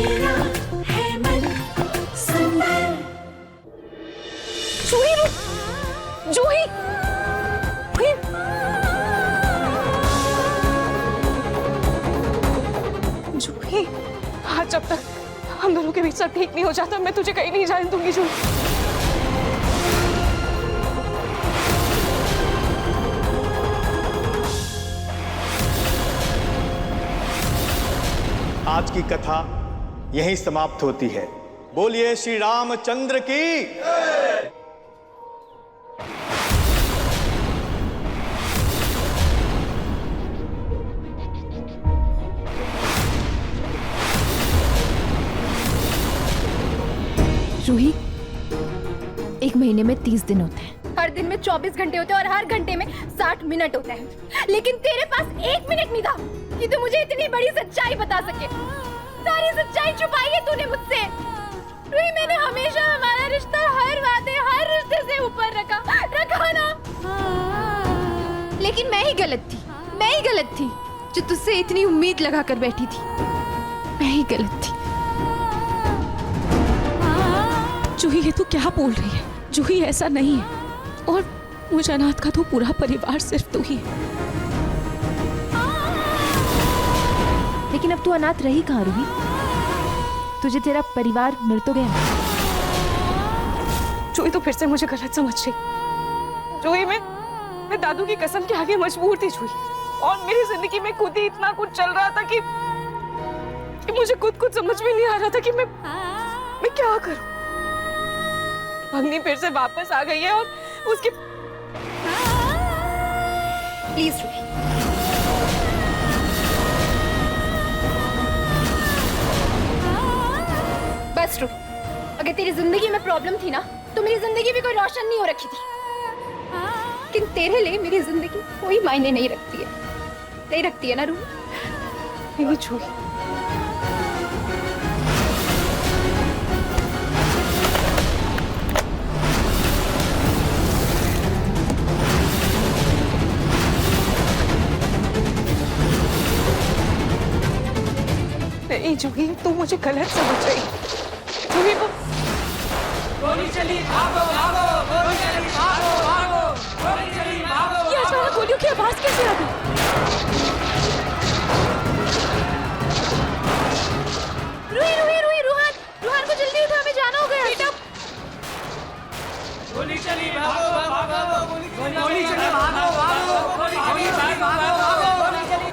मेरा है मन सुंदर। जूही रुक, जूही, जूही, आज जब तक हम दोनों के बीच सब ठीक नहीं हो जाता मैं तुझे कहीं नहीं जाने दूंगी जूही। आज की कथा यहीं समाप्त होती है। बोलिए श्री रामचंद्र की। जूही, एक महीने में 30 दिन होते हैं। हर दिन में 24 घंटे होते हैं और हर घंटे में 60 मिनट होते हैं, लेकिन तेरे पास 1 मिनट नहीं था कि तू मुझे इतनी बड़ी सच्चाई बता सके। सारी सच्चाई छुपाई है तूने मुझसे। रूही, मैंने हमेशा हमारा रिश्ता हर वादे हर रिश्ते से ऊपर रखा ना। लेकिन मैं ही गलत थी जो तुझसे इतनी उम्मीद लगा कर बैठी थी। मैं ही गलत थी। जूही, ये तू क्या बोल रही है? जूही, ऐसा नहीं है। और मुझे अनाथ का तो पूरा परिवार सिर्फ तू ही है। लेकिन अब तू अनाथ रही कहाँ रूही? तुझे तेरा परिवार मिल तो गया। जूही तो फिर से मुझे गलत समझ रही। जूही, मैं दादू की कसम के आगे मजबूर थी जूही। और मेरी जिंदगी में खुद ही इतना कुछ चल रहा था कि मुझे खुद कुछ समझ में नहीं आ रहा था कि मैं क्या करूं। भगनी फिर से वापस आ गई है और उसकी प्लीज रूही, बस रूही, अगर तेरी जिंदगी में प्रॉब्लम थी ना तो मेरी जिंदगी भी कोई रोशन नहीं हो रखी थी। लेकिन तेरे लिए मेरी जिंदगी कोई मायने नहीं रखती है। नहीं रखती है ना रूही? नहीं जूही, नहीं जूही, तू मुझे गलत समझ रही। जूही, गोली चली, भागो भागो, गोली चली, भागो भागो, गोली चली, भागो। ये अचानक गोलियों की आवाज कैसे आ गई? रूहान को जल्दी उठा, हमें जाना होगा बेटा। गोली चली, भागो भागो, गोली चली, भागो भागो, गोली चली, भागो भागो, गोली चली।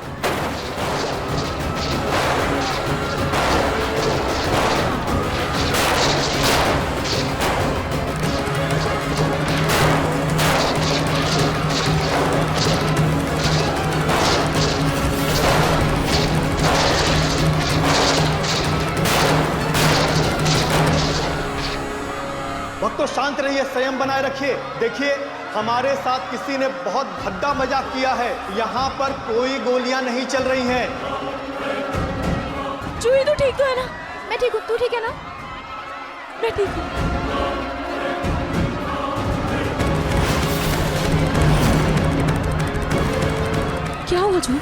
भक्तों शांत रहिए, संयम बनाए रखिए। देखिए, हमारे साथ किसी ने बहुत भद्दा मजाक किया है। यहाँ पर कोई गोलियां नहीं चल रही हैं। जूही, तू ठीक तो है ना? मैं ठीक हूँ, तू ठीक है ना? मैं ठीक हूँ। क्या हुआ जूही?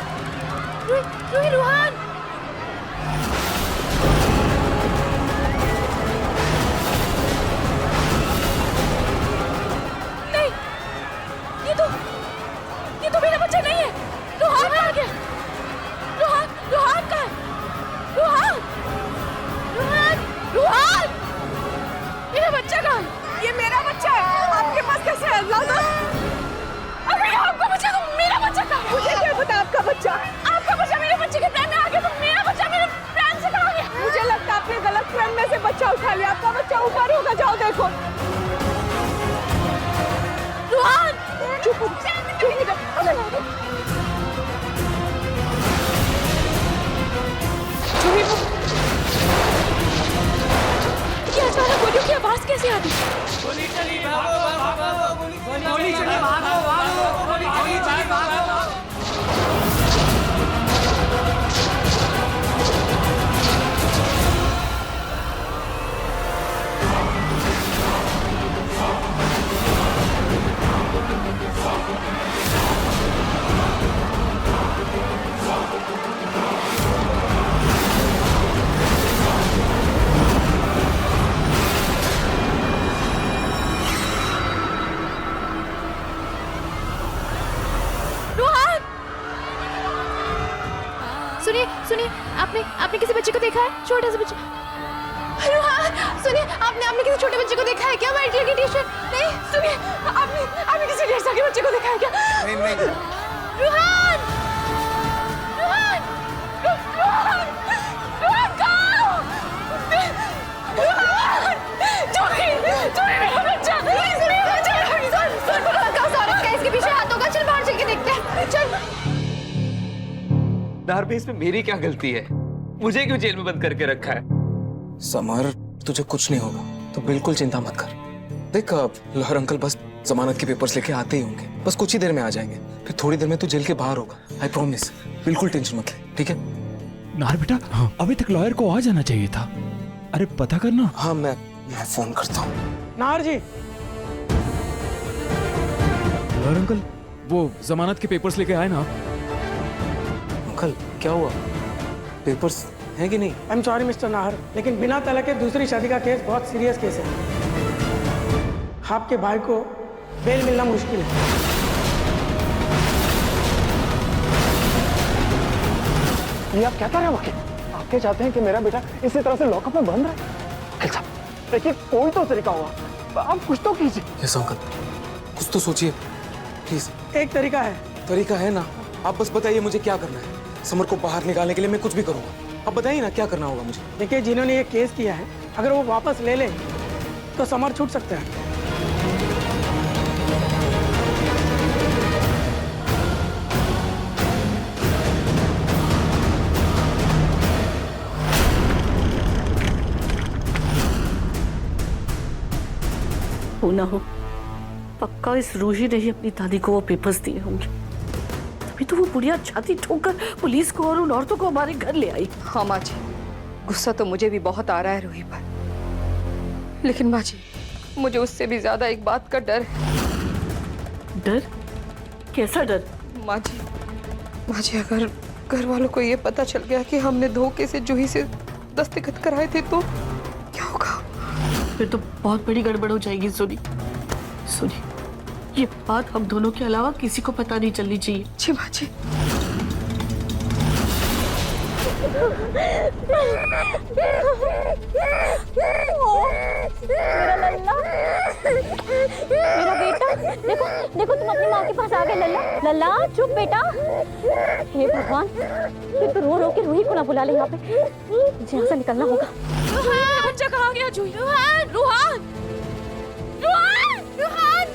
रूहान, ये तो मेरा बच्चा नहीं है। रूहान कहाँ गया? रूहान कहाँ है? रूहान, मेरा बच्चा कहाँ है? ये मेरा बच्चा है। आपके पास कैसे है? अल्लाह, अरे आपका बच्चा तो मेरा बच्चा कहाँ है? मुझे क्या पता आपका बच्चा मेरे बच्चे के पैर में आ गया। सुनिए, आपने किसी बच्चे को देखा है? छोटा सा बच्चा। रुहान, सुनिए, आपने किसी छोटे बच्चे को देखा है क्या? व्हाइट कलर की टी-शर्ट? नहीं, सुनिए, आपने किसी 1.5 साल के बच्चे को देखा है क्या? नहीं। रुहान! रुहान! रुहान! रुहान कहाँ? रुहान! जोही मेरा बच्चा! सुनिए, बच्चा! इसके पीछे हाथ होगा, चल बाहर चल के देखते हैं, चल। नाहर, इसमें मेरी क्या गलती है? मुझे क्यों जेल में बंद करके रखा है? समर, तुझे कुछ नहीं होगा तो बिल्कुल चिंता मत कर। देख, लोहर अंकल बस जमानत के पेपर्स लेके आते ही होंगे, बस कुछ ही देर में आ जाएंगे। फिर थोड़ी देर में तू जेल के बाहर होगा, आई प्रॉमिस। बिल्कुल टेंशन मत ले, ठीक है? नाहर बेटा, अभी तक लॉयर को आ जाना चाहिए था। अरे पता करना। हाँ, मैं फोन करता हूँ। नाहर जी, लॉयर अंकल, वो जमानत के पेपर्स लेके आए ना? अंकल, क्या हुआ? पेपर्स हैं कि नहीं? I am sorry mister Nahar, लेकिन बिना तलाक के दूसरी शादी का केस बहुत सीरियस केस है। आपके भाई को बेल मिलना मुश्किल है। ये आप क्या कर रहे हो वकील? आप क्या चाहते हैं कि मेरा बेटा इसी तरह से लॉकअप में बंद रहे? वकील साहब, देखिए, कोई तो तरीका होगा, आप कुछ तो कीजिए। यस अंकल, कुछ तो सोचिए प्लीज। एक तरीका है। तरीका है ना, आप बस बताइए मुझे क्या करना है। समर को बाहर निकालने के लिए मैं कुछ भी करूंगा। आप बताइए ना क्या करना होगा मुझे। देखिए, जिन्होंने ये केस किया है, अगर वो वापस ले ले तो समर छूट सकता है। हो ना हो, पक्का इस रूही ने ही अपनी दादी को वो पेपर्स दिए होंगे, तभी तो वो बुढ़िया छाती ठोकर पुलिस को और उन औरतों को हमारे घर ले आई। हाँ माँ जी, गुस्सा तो मुझे भी बहुत आ रहा है रूही पर, लेकिन माँ जी, मुझे उससे भी ज्यादा एक बात का डर है। डर? कैसा डर? माँ जी, अगर घर वालों को ये पता चल गया कि हमने धोखे से जूही से दस्तखत कराए थे तो क्या होगा? फिर तो बहुत बड़ी गड़बड़ हो जाएगी। सुनी, ये बात हम दोनों के अलावा किसी को पता नहीं चलनी चाहिए। जी माँ जी। मेरा लल्ला, मेरा बेटा, देखो तुम अपनी माँ के पास आ गए। लल्ला चुप बेटा। हे भगवान, ये तो रो के रूही को ना बुला ले यहाँ पे। यहाँ से निकलना होगा। बच्चा कहाँ गया? जूही, रुहान! रुहान! रुहान! रुहान!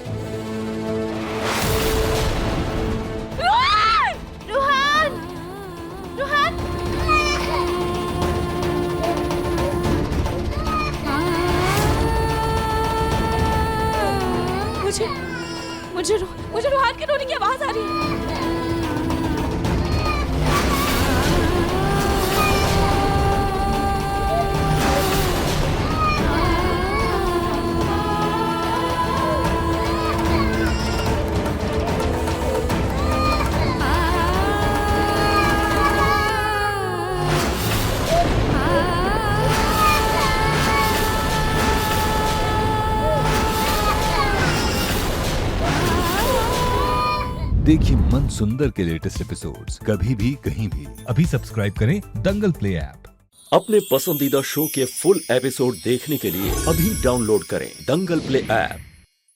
रुहान! रुहान! रुहान! मुझे रुहान के रोने की आवाज आ रही है। देखिए मन सुंदर के लेटेस्ट एपिसोड्स कभी भी कहीं भी। अभी सब्सक्राइब करें दंगल प्ले ऐप। अपने पसंदीदा शो के फुल एपिसोड देखने के लिए अभी डाउनलोड करें दंगल प्ले ऐप।